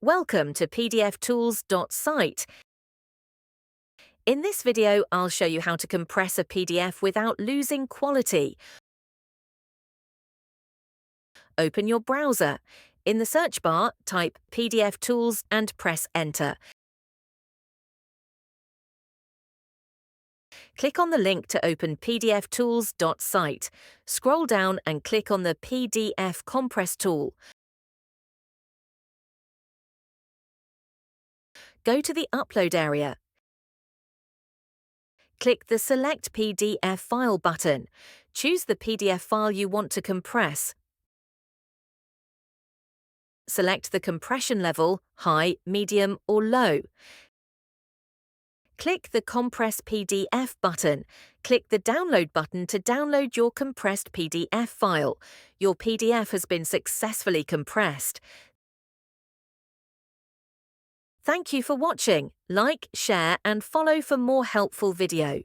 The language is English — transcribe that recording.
Welcome to PDFTools.site. In this video, I'll show you how to compress a PDF without losing quality. Open your browser. In the search bar, type PDF Tools and press Enter. Click on the link to open PDFTools.site. Scroll down and click on the PDF Compress tool. Go to the Upload area. Click the Select PDF File button. Choose the PDF file you want to compress. Select the compression level, high, medium, or low. Click the Compress PDF button. Click the Download button to download your compressed PDF file. Your PDF has been successfully compressed. Thank you for watching. Like, share, and follow for more helpful video.